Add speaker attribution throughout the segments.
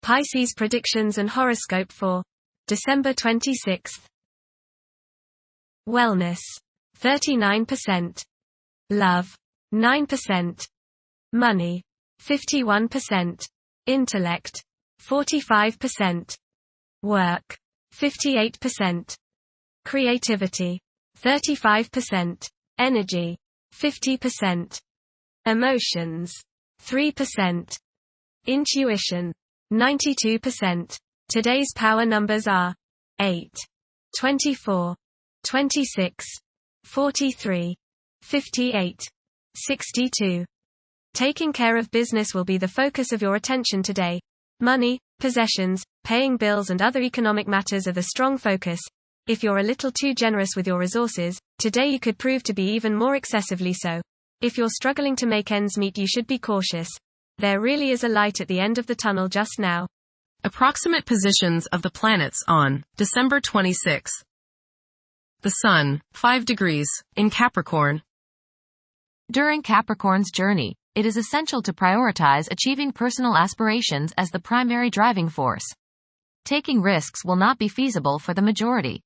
Speaker 1: Pisces predictions and horoscope for December 26th. Wellness, 39%. Love, 9%. Money, 51%. Intellect, 45%. Work, 58%. Creativity, 35%. Energy, 50%. Emotions, 3%. Intuition, 92%. Today's power numbers are 8, 24, 26, 43, 58, 62. Taking care of business will be the focus of your attention today. Money, possessions, paying bills and other economic matters are the strong focus. If you're a little too generous with your resources, today you could prove to be even more excessively so. If you're struggling to make ends meet, you should be cautious. There really is a light at the end of the tunnel just now.
Speaker 2: Approximate positions of the planets on December 26th. The Sun, 5 degrees, in Capricorn.
Speaker 3: During Capricorn's journey, it is essential to prioritize achieving personal aspirations as the primary driving force. Taking risks will not be feasible for the majority.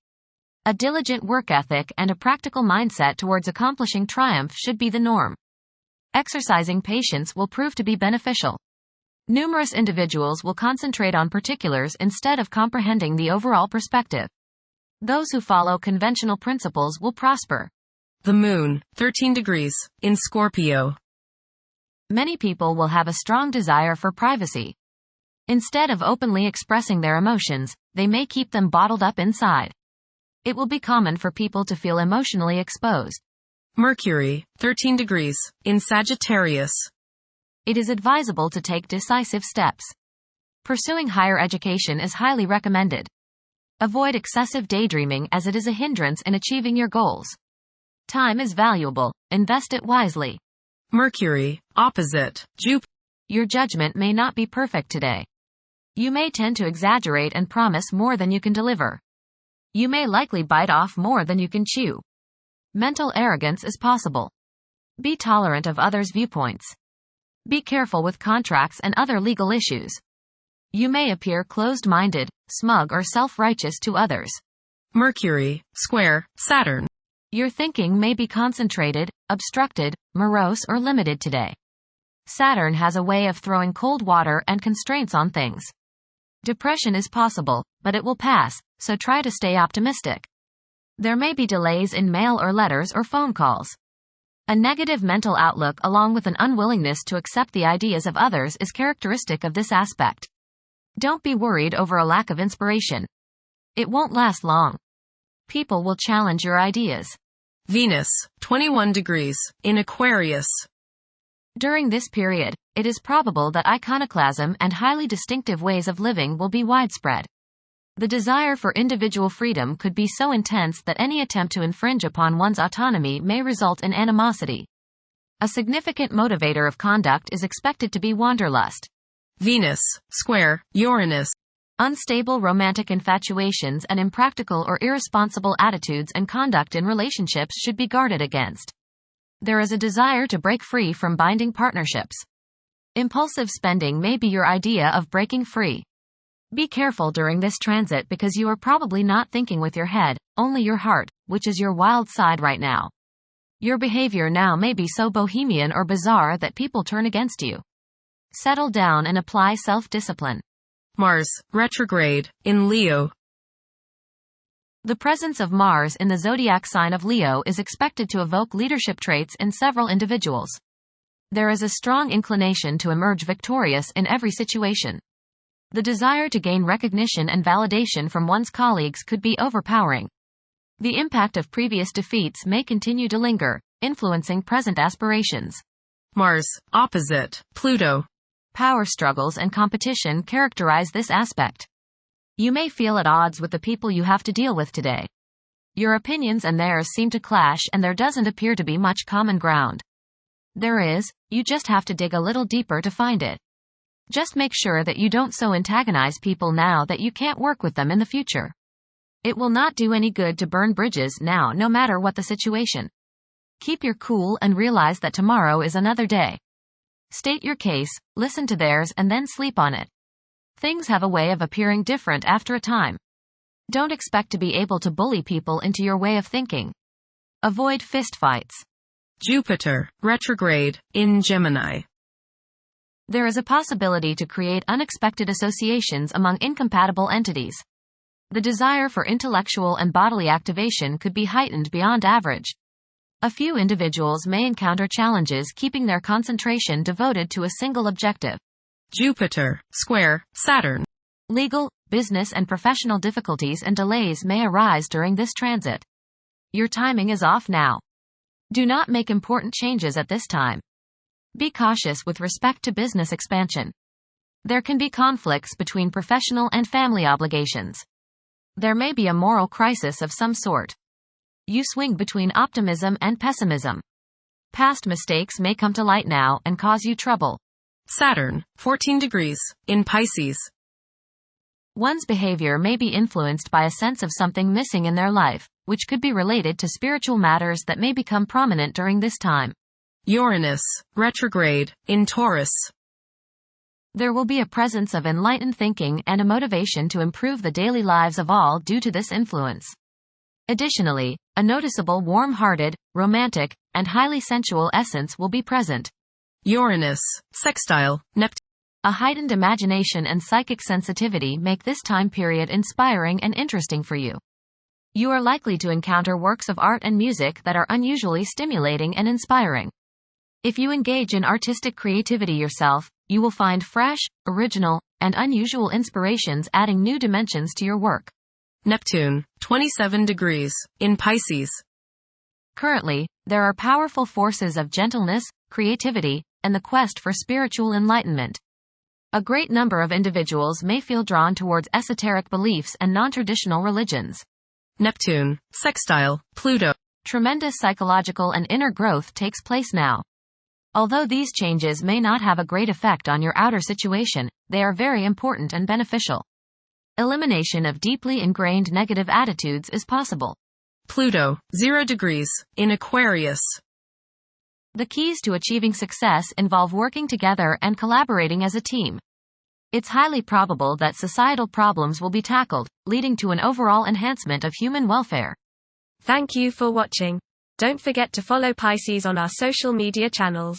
Speaker 3: A diligent work ethic and a practical mindset towards accomplishing triumph should be the norm. Exercising patience will prove to be beneficial. Numerous individuals will concentrate on particulars instead of comprehending the overall perspective. Those who follow conventional principles will prosper.
Speaker 2: The Moon, 13 degrees, in Scorpio.
Speaker 3: Many people will have a strong desire for privacy. Instead of openly expressing their emotions, they may keep them bottled up inside. It will be common for people to feel emotionally exposed.
Speaker 2: Mercury, 13 degrees, in Sagittarius.
Speaker 3: It is advisable to take decisive steps. Pursuing higher education is highly recommended. Avoid excessive daydreaming as it is a hindrance in achieving your goals. Time is valuable, invest it wisely.
Speaker 2: Mercury, opposite Jupiter.
Speaker 3: Your judgment may not be perfect today. You may tend to exaggerate and promise more than you can deliver. You may likely bite off more than you can chew. Mental arrogance is possible. Be tolerant of others' viewpoints. Be careful with contracts and other legal issues. You may appear closed-minded, smug or self-righteous to others.
Speaker 2: Mercury, square Saturn.
Speaker 3: Your thinking may be concentrated, obstructed, morose or limited today. Saturn has a way of throwing cold water and constraints on things. Depression is possible, but it will pass, so try to stay optimistic. There may be delays in mail or letters or phone calls. A negative mental outlook along with an unwillingness to accept the ideas of others is characteristic of this aspect. Don't be worried over a lack of inspiration. It won't last long. People will challenge your ideas.
Speaker 2: Venus, 21 degrees, in Aquarius.
Speaker 3: During this period, it is probable that iconoclasm and highly distinctive ways of living will be widespread. The desire for individual freedom could be so intense that any attempt to infringe upon one's autonomy may result in animosity. A significant motivator of conduct is expected to be wanderlust.
Speaker 2: Venus, square Uranus.
Speaker 3: Unstable romantic infatuations and impractical or irresponsible attitudes and conduct in relationships should be guarded against. There is a desire to break free from binding partnerships. Impulsive spending may be your idea of breaking free. Be careful during this transit because you are probably not thinking with your head, only your heart, which is your wild side right now. Your behavior now may be so bohemian or bizarre that people turn against you. Settle down and apply self-discipline.
Speaker 2: Mars, retrograde, in Leo.
Speaker 3: The presence of Mars in the zodiac sign of Leo is expected to evoke leadership traits in several individuals. There is a strong inclination to emerge victorious in every situation. The desire to gain recognition and validation from one's colleagues could be overpowering. The impact of previous defeats may continue to linger, influencing present aspirations.
Speaker 2: Mars, opposite Pluto.
Speaker 3: Power struggles and competition characterize this aspect. You may feel at odds with the people you have to deal with today. Your opinions and theirs seem to clash and there doesn't appear to be much common ground. There is, you just have to dig a little deeper to find it. Just make sure that you don't so antagonize people now that you can't work with them in the future. It will not do any good to burn bridges now no matter what the situation. Keep your cool and realize that tomorrow is another day. State your case, listen to theirs and then sleep on it. Things have a way of appearing different after a time. Don't expect to be able to bully people into your way of thinking. Avoid fistfights.
Speaker 2: Jupiter, retrograde, in Gemini.
Speaker 3: There is a possibility to create unexpected associations among incompatible entities. The desire for intellectual and bodily activation could be heightened beyond average. A few individuals may encounter challenges keeping their concentration devoted to a single objective.
Speaker 2: Jupiter, square, Saturn.
Speaker 3: Legal, business and professional difficulties and delays may arise during this transit. Your timing is off now. Do not make important changes at this time. Be cautious with respect to business expansion. There can be conflicts between professional and family obligations. There may be a moral crisis of some sort. You swing between optimism and pessimism. Past mistakes may come to light now and cause you trouble.
Speaker 2: Saturn, 14 degrees, in Pisces.
Speaker 3: One's behavior may be influenced by a sense of something missing in their life, which could be related to spiritual matters that may become prominent during this time.
Speaker 2: Uranus, retrograde, in Taurus.
Speaker 3: There will be a presence of enlightened thinking and a motivation to improve the daily lives of all due to this influence. Additionally, a noticeable warm-hearted, romantic, and highly sensual essence will be present.
Speaker 2: Uranus, sextile, Neptune.
Speaker 3: A heightened imagination and psychic sensitivity make this time period inspiring and interesting for you. You are likely to encounter works of art and music that are unusually stimulating and inspiring. If you engage in artistic creativity yourself, you will find fresh, original, and unusual inspirations adding new dimensions to your work.
Speaker 2: Neptune, 27 degrees, in Pisces.
Speaker 3: Currently, there are powerful forces of gentleness, creativity, and the quest for spiritual enlightenment. A great number of individuals may feel drawn towards esoteric beliefs and non-traditional religions.
Speaker 2: Neptune, sextile, Pluto.
Speaker 3: Tremendous psychological and inner growth takes place now. Although these changes may not have a great effect on your outer situation, they are very important and beneficial. Elimination of deeply ingrained negative attitudes is possible.
Speaker 2: Pluto, 0 degrees, in Aquarius.
Speaker 3: The keys to achieving success involve working together and collaborating as a team. It's highly probable that societal problems will be tackled, leading to an overall enhancement of human welfare.
Speaker 1: Thank you for watching. Don't forget to follow Pisces on our social media channels.